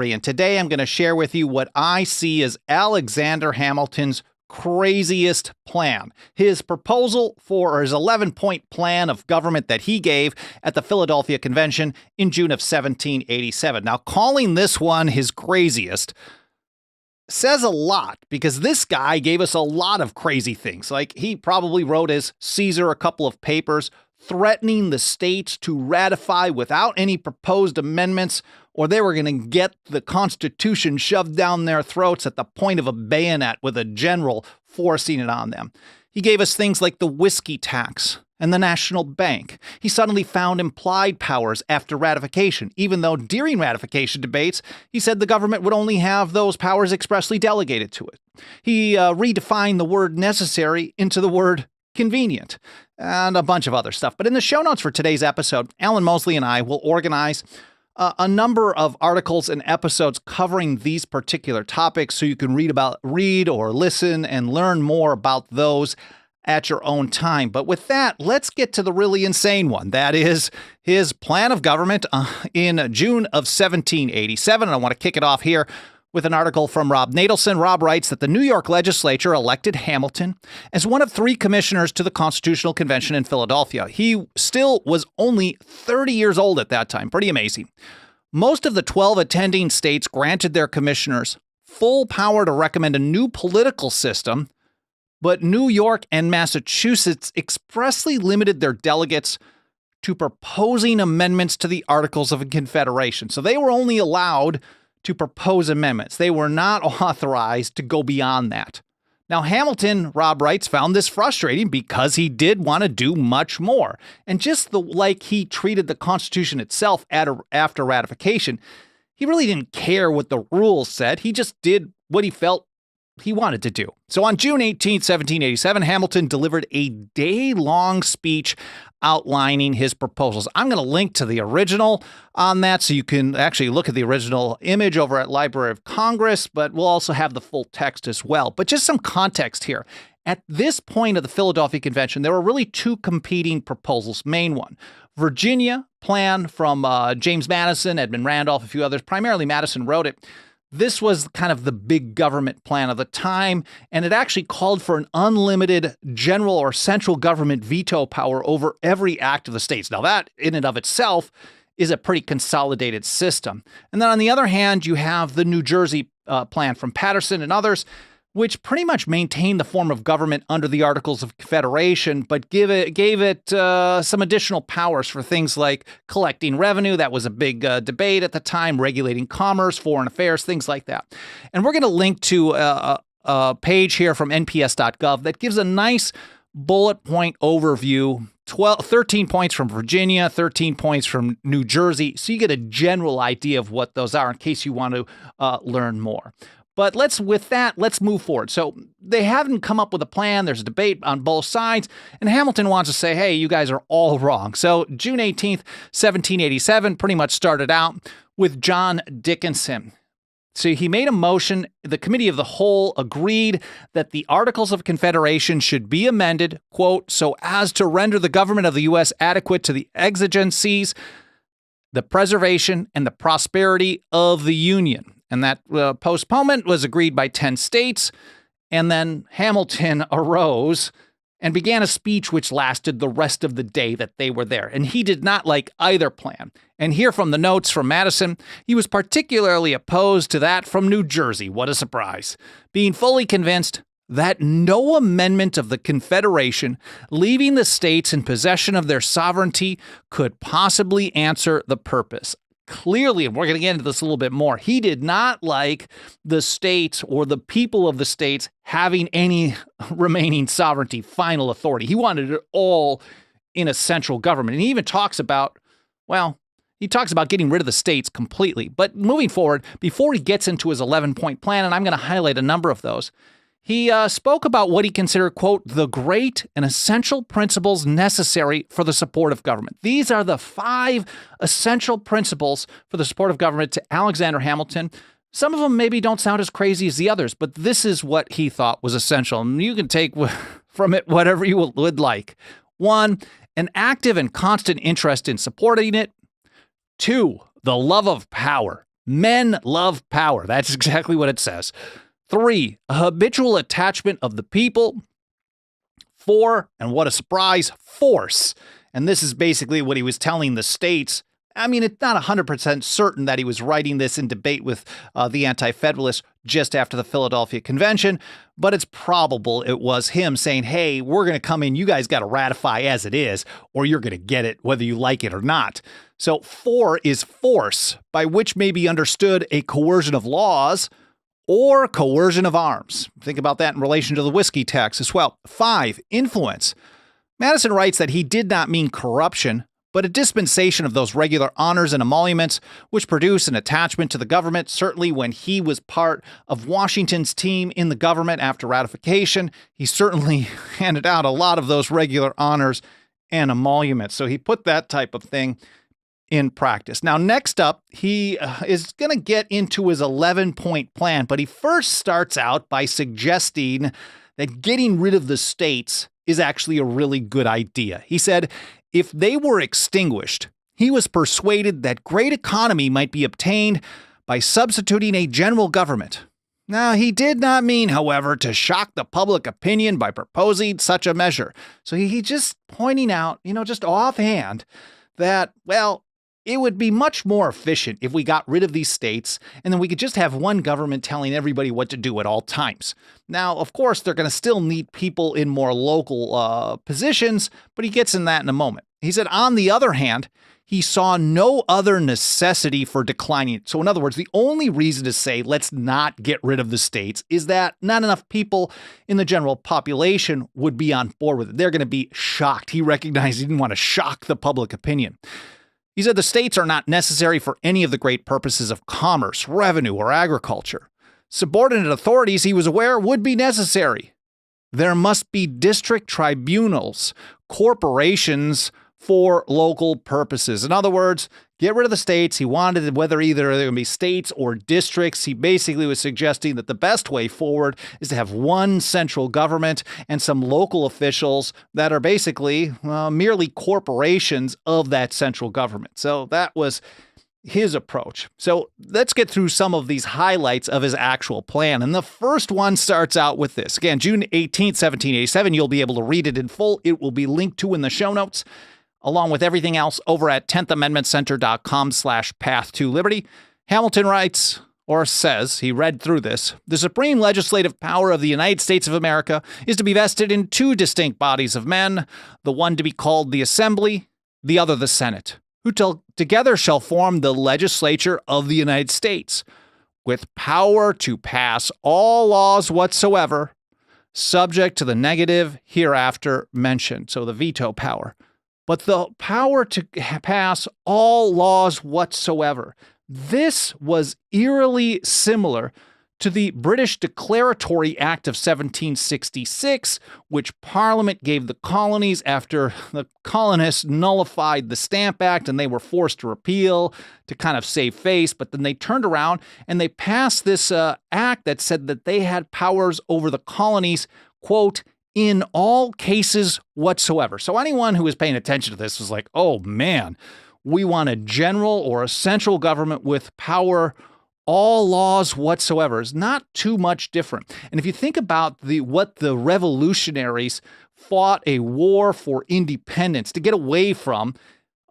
And today I'm going to share with you what I see as Alexander Hamilton's craziest plan. His proposal for his 11-point plan of government that he gave at the Philadelphia Convention in June of 1787. Now, calling this one his craziest says a lot because this guy gave us a lot of crazy things. Like he probably wrote as Caesar a couple of papers threatening the states to ratify without any proposed amendments, or they were going to get the Constitution shoved down their throats at the point of a bayonet with a general forcing it on them. He gave us things like the whiskey tax and the national bank. He suddenly found implied powers after ratification, even though during ratification debates, he said the government would only have those powers expressly delegated to it. He redefined the word necessary into the word convenient, and a bunch of other stuff. But in the show notes for today's episode, Alan Mosley and I will organize a number of articles and episodes covering these particular topics so you can read or listen and learn more about those at your own time. But with that, let's get to the really insane one. That is his plan of government in June of 1787. And I want to kick it off here with an article from Rob Natelson. Rob writes that the New York legislature elected Hamilton as one of 3 commissioners to the Constitutional Convention in Philadelphia. He still was only 30 years old at that time. Pretty amazing. Most of the 12 attending states granted their commissioners full power to recommend a new political system, but New York and Massachusetts expressly limited their delegates to proposing amendments to the Articles of Confederation. So they were only allowed to propose amendments. They were not authorized to go beyond that. Now, Hamilton, Rob writes, found this frustrating because he did want to do much more. And just like he treated the Constitution itself after ratification, he really didn't care what the rules said. He just did what he felt he wanted to do. So on June 18, 1787, Hamilton delivered a day-long speech outlining his proposals. I'm going to link to the original on that so you can actually look at the original image over at Library of Congress, but we'll also have the full text as well. But just some context here. At this point of the Philadelphia Convention, there were really 2 competing proposals. Main one, Virginia plan from James Madison, Edmund Randolph, a few others. Primarily Madison wrote it. This was kind of the big government plan of the time, and it actually called for an unlimited general or central government veto power over every act of the states. Now, that in and of itself is a pretty consolidated system. And then on the other hand, you have the New Jersey plan from Patterson and others, which pretty much maintained the form of government under the Articles of Confederation, but gave it some additional powers for things like collecting revenue. That was a big debate at the time, regulating commerce, foreign affairs, things like that. And we're going to link to a page here from nps.gov that gives a nice bullet point overview, 13 points from Virginia, 13 points from New Jersey, so you get a general idea of what those are in case you want to learn more. But let's move forward. So they haven't come up with a plan. There's a debate on both sides. And Hamilton wants to say, hey, you guys are all wrong. So June 18th, 1787 pretty much started out with John Dickinson. So he made a motion. The Committee of the Whole agreed that the Articles of Confederation should be amended, quote, so as to render the government of the U.S. adequate to the exigencies, the preservation, and the prosperity of the Union. And that postponement was agreed by 10 states. And then Hamilton arose and began a speech which lasted the rest of the day that they were there. And he did not like either plan. And here from the notes from Madison, he was particularly opposed to that from New Jersey. What a surprise. Being fully convinced that no amendment of the Confederation leaving the states in possession of their sovereignty could possibly answer the purpose. Clearly, and we're going to get into this a little bit more, he did not like the states or the people of the states having any remaining sovereignty, final authority. He wanted it all in a central government. And he even talks about, getting rid of the states completely. But moving forward, before he gets into his 11-point plan, and I'm going to highlight a number of those, he spoke about what he considered, quote, the great and essential principles necessary for the support of government. These are the 5 essential principles for the support of government to Alexander Hamilton. Some of them maybe don't sound as crazy as the others, but this is what he thought was essential. And you can take from it whatever you would like. 1, an active and constant interest in supporting it. 2, the love of power. Men love power. That's exactly what it says. 3, a habitual attachment of the people. 4, and what a surprise, force. And this is basically what he was telling the states. I mean, it's not 100% certain that he was writing this in debate with the Anti-Federalists just after the Philadelphia Convention, but it's probable it was him saying, hey, we're going to come in, you guys got to ratify as it is, or you're going to get it whether you like it or not. So 4 is force, by which may be understood a coercion of laws or coercion of arms. Think about that in relation to the whiskey tax as well. 5, influence. Madison writes that he did not mean corruption, but a dispensation of those regular honors and emoluments which produce an attachment to the government. Certainly when he was part of Washington's team in the government after ratification, he certainly handed out a lot of those regular honors and emoluments. So he put that type of thing in practice. Now, next up, he is going to get into his 11-point plan, but he first starts out by suggesting that getting rid of the states is actually a really good idea. He said, if they were extinguished, he was persuaded that great economy might be obtained by substituting a general government. Now, he did not mean, however, to shock the public opinion by proposing such a measure. So he just pointing out, just offhand, that, well, it would be much more efficient if we got rid of these states and then we could just have one government telling everybody what to do at all times. Now, of course, they're going to still need people in more local positions, but he gets in that in a moment. He said, on the other hand, he saw no other necessity for declining it. So in other words, the only reason to say let's not get rid of the states is that not enough people in the general population would be on board with it. They're going to be shocked. He recognized he didn't want to shock the public opinion. He said the states are not necessary for any of the great purposes of commerce, revenue, or agriculture. Subordinate authorities, he was aware, would be necessary. There must be district tribunals, corporations for local purposes. In other words, get rid of the states. He wanted whether either they're going to be states or districts. He basically was suggesting that the best way forward is to have one central government and some local officials that are basically merely corporations of that central government. So that was his approach. So let's get through some of these highlights of his actual plan. And the first one starts out with this. Again, June 18th, 1787. You'll be able to read it in full. It will be linked to in the show notes, along with everything else over at 10thamendmentcenter.com/path-to-liberty. Hamilton writes, or says, he read through this, the supreme legislative power of the United States of America is to be vested in 2 distinct bodies of men, the one to be called the Assembly, the other the Senate, who together shall form the legislature of the United States, with power to pass all laws whatsoever, subject to the negative hereafter mentioned, so the veto power. But the power to pass all laws whatsoever. This was eerily similar to the British Declaratory Act of 1766, which Parliament gave the colonies after the colonists nullified the Stamp Act and they were forced to repeal to kind of save face. But then they turned around and they passed this act that said that they had powers over the colonies, quote, in all cases whatsoever. So anyone who was paying attention to this was like, oh man, we want a general or a central government with power, all laws whatsoever. Is not too much different. And if you think about what the revolutionaries fought a war for independence to get away from,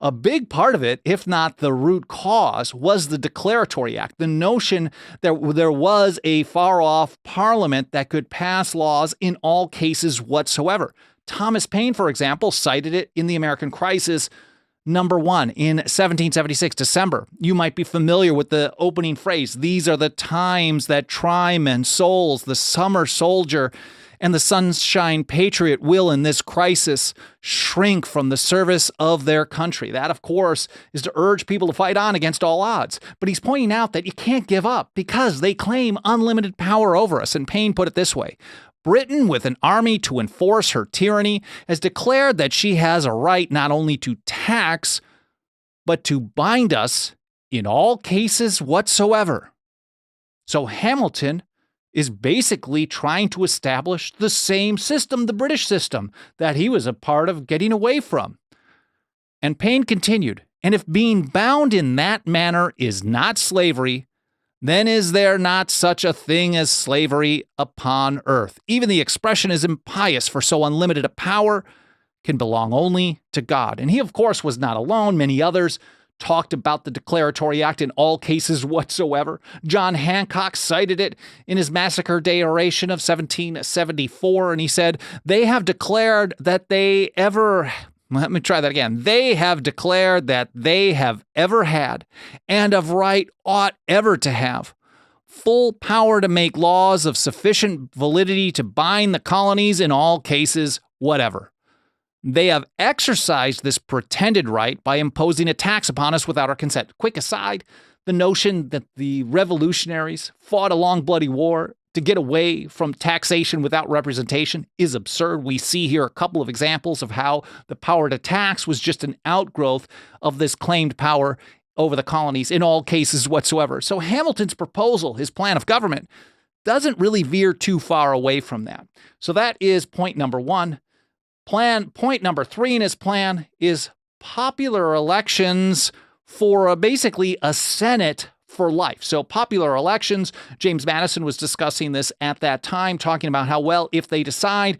a big part of it, if not the root cause, was the Declaratory Act. The notion that there was a far-off parliament that could pass laws in all cases whatsoever. Thomas Paine, for example, cited it in the American Crisis #1 in 1776, December. You might be familiar with the opening phrase, these are the times that try men's souls, the summer soldier and the sunshine patriot will in this crisis shrink from the service of their country. That, of course, is to urge people to fight on against all odds. But he's pointing out that you can't give up because they claim unlimited power over us. And Paine put it this way. Britain, with an army to enforce her tyranny, has declared that she has a right not only to tax, but to bind us in all cases whatsoever. So Hamilton is basically trying to establish the same system, the British system, that he was a part of getting away from. And Paine continued, And if being bound in that manner is not slavery, then is there not such a thing as slavery upon earth? Even the expression is impious, for so unlimited a power can belong only to God. And he, of course, was not alone. Many others talked about the Declaratory Act in all cases whatsoever. John Hancock cited it in his Massacre Day oration of 1774, and he said, they have declared that they ever... Let me try that again. They have declared that they have ever had, and of right ought ever to have, full power to make laws of sufficient validity to bind the colonies in all cases whatever. They have exercised this pretended right by imposing a tax upon us without our consent. Quick aside, the notion that the revolutionaries fought a long bloody war to get away from taxation without representation is absurd. We see here a couple of examples of how the power to tax was just an outgrowth of this claimed power over the colonies in all cases whatsoever. So Hamilton's proposal, his plan of government, doesn't really veer too far away from that. So that is point number one. Point number three in his plan is popular elections for basically a Senate for life. So popular elections, James Madison was discussing this at that time, talking about how, well, if they decide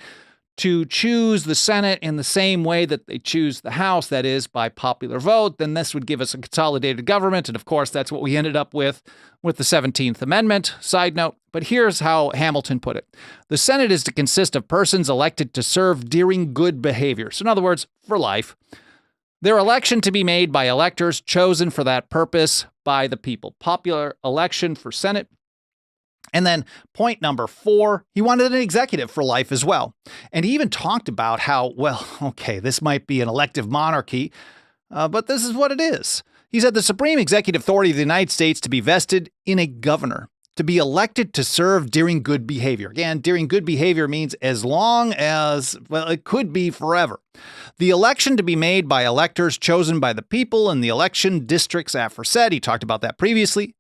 to choose the Senate in the same way that they choose the House, that is, by popular vote, then this would give us a consolidated government. And of course, that's what we ended up with the 17th Amendment. Side note, but here's how Hamilton put it. The Senate is to consist of persons elected to serve during good behavior. So in other words, for life. Their election to be made by electors chosen for that purpose by the people. Popular election for Senate. And then point number four, he wanted an executive for life as well. And he even talked about how, well, okay, this might be an elective monarchy, but this is what it is. He said the supreme executive authority of the United States to be vested in a governor, to be elected to serve during good behavior. Again, during good behavior means as long as, well, it could be forever. The election to be made by electors chosen by the people in the election districts aforesaid. He talked about that previously.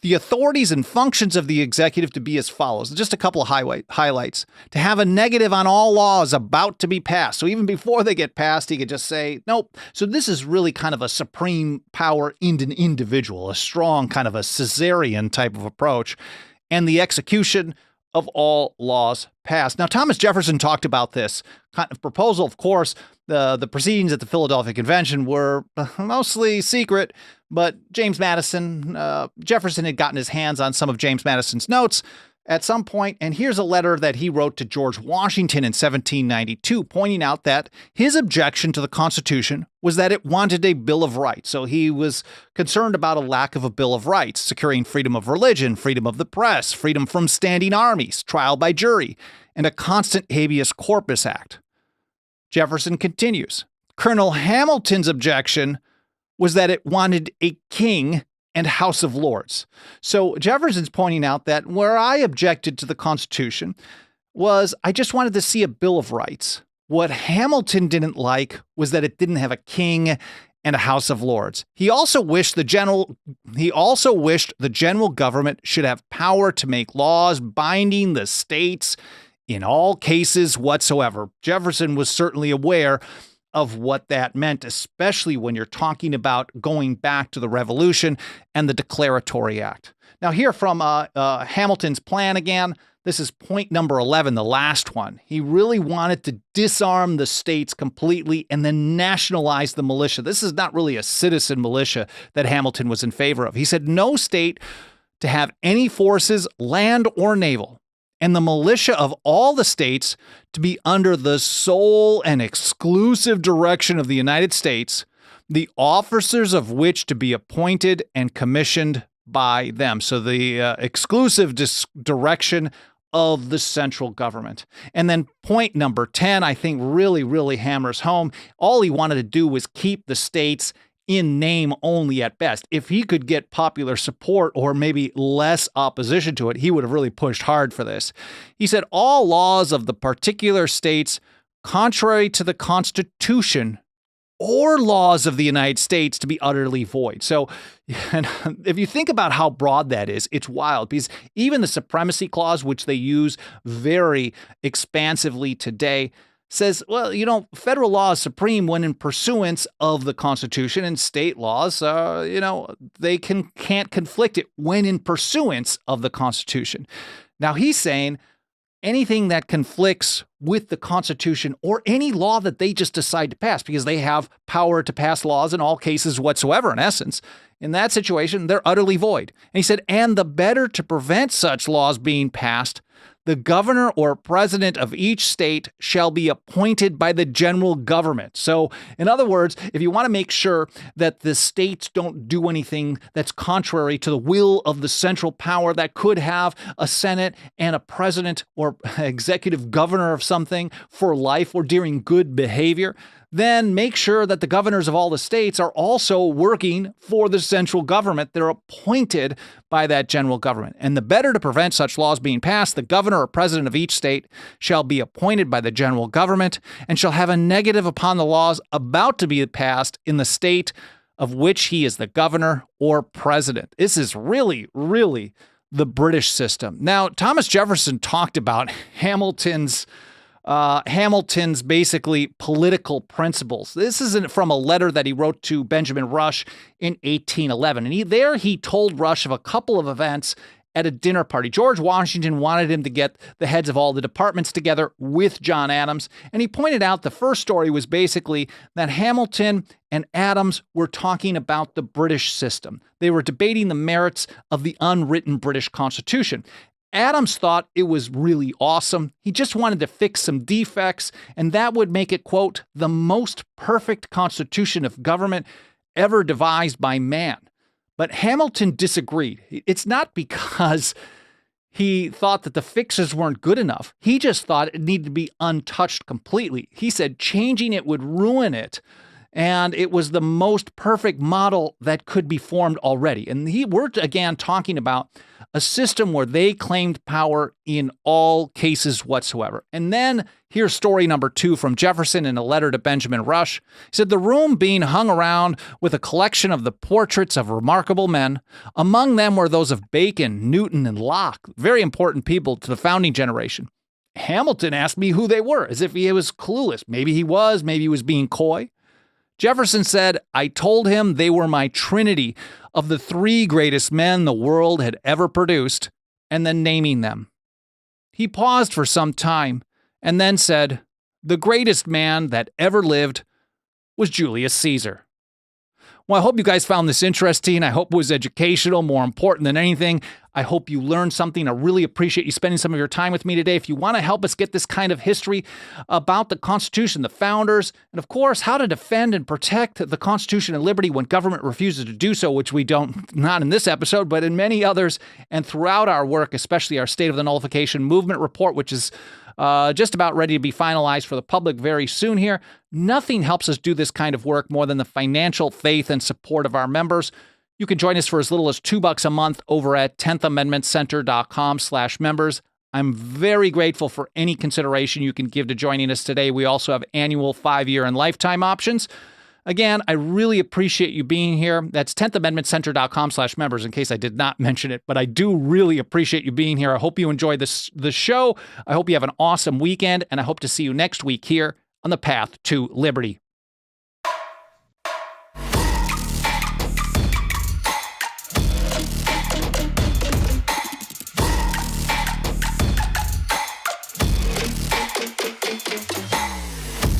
The authorities and functions of the executive to be as follows. Just a couple of highlights. To have a negative on all laws about to be passed. So even before they get passed, he could just say, nope. So this is really kind of a supreme power in an individual, a strong kind of a Caesarian type of approach, and the execution of all laws passed. Now, Thomas Jefferson talked about this kind of proposal. Of course, the proceedings at the Philadelphia Convention were mostly secret, but Jefferson had gotten his hands on some of James Madison's notes at some point, and here's a letter that he wrote to George Washington in 1792, pointing out that his objection to the Constitution was that it wanted a Bill of Rights. So he was concerned about a lack of a Bill of Rights, securing freedom of religion, freedom of the press, freedom from standing armies, trial by jury, and a constant habeas corpus act. Jefferson continues, Colonel Hamilton's objection was that it wanted a king and House of Lords. So Jefferson's pointing out that where I objected to the Constitution was I just wanted to see a Bill of Rights. What Hamilton didn't like was that it didn't have a king and a House of Lords. He also wished the general government should have power to make laws binding the states in all cases whatsoever. Jefferson was certainly aware of what that meant, especially when you're talking about going back to the Revolution and the Declaratory Act. Now, here from Hamilton's plan again, this is point number 11, the last one. He really wanted to disarm the states completely and then nationalize the militia. This is not really a citizen militia that Hamilton was in favor of. He said no state to have any forces, land or naval, and the militia of all the states to be under the sole and exclusive direction of the United States, the officers of which to be appointed and commissioned by them. So the exclusive direction of the central government. And then point number 10, I think really hammers home. All he wanted to do was keep the states in name only at best. If he could get popular support or maybe less opposition to it, he would have really pushed hard for this. He said all laws of the particular states contrary to the Constitution or laws of the United States to be utterly void. So if you think about how broad that is, it's wild because even the Supremacy Clause, which they use very expansively today, says, well, federal law is supreme when in pursuance of the Constitution, and state laws, they can't conflict it when in pursuance of the Constitution. Now, he's saying anything that conflicts with the Constitution or any law that they just decide to pass, because they have power to pass laws in all cases whatsoever, in essence, in that situation, they're utterly void. And he said, and the better to prevent such laws being passed, the governor or president of each state shall be appointed by the general government. So, in other words, if you want to make sure that the states don't do anything that's contrary to the will of the central power that could have a Senate and a president or executive governor of something for life or during good behavior, then make sure that the governors of all the states are also working for the central government. They're appointed by that general government. And the better to prevent such laws being passed, the governor or president of each state shall be appointed by the general government and shall have a negative upon the laws about to be passed in the state of which he is the governor or president. This is really, really the British system. Now, Thomas Jefferson talked about Hamilton's basically political principles. This is from a letter that he wrote to Benjamin Rush in 1811. And he told Rush of a couple of events at a dinner party. George Washington wanted him to get the heads of all the departments together with John Adams. And he pointed out the first story was basically that Hamilton and Adams were talking about the British system. They were debating the merits of the unwritten British Constitution. Adams thought it was really awesome. He just wanted to fix some defects, and that would make it, quote, the most perfect constitution of government ever devised by man. But Hamilton disagreed. It's not because he thought that the fixes weren't good enough. He just thought it needed to be untouched completely. He said changing it would ruin it. And it was the most perfect model that could be formed already. And we're again talking about a system where they claimed power in all cases whatsoever. And then here's story number 2 from Jefferson in a letter to Benjamin Rush. He said, the room being hung around with a collection of the portraits of remarkable men. Among them were those of Bacon, Newton, and Locke, very important people to the founding generation. Hamilton asked me who they were, as if he was clueless. Maybe he was being coy. Jefferson said, I told him they were my trinity of the 3 greatest men the world had ever produced, and then naming them. He paused for some time and then said, the greatest man that ever lived was Julius Caesar. Well, I hope you guys found this interesting. I hope it was educational, more important than anything. I hope you learned something. I really appreciate you spending some of your time with me today. If you want to help us get this kind of history about the Constitution, the founders, and of course, how to defend and protect the Constitution and liberty when government refuses to do so, which we don't, not in this episode, but in many others, and throughout our work, especially our State of the Nullification Movement report, which is just about ready to be finalized for the public very soon here. Nothing helps us do this kind of work more than the financial faith and support of our members. You can join us for as little as $2 a month over at 10thamendmentcenter.com/members. I'm very grateful for any consideration you can give to joining us today. We also have annual 5-year and lifetime options. Again, I really appreciate you being here. That's 10thamendmentcenter.com/members in case I did not mention it, but I do really appreciate you being here. I hope you enjoyed the show. I hope you have an awesome weekend, and I hope to see you next week here on the path to liberty.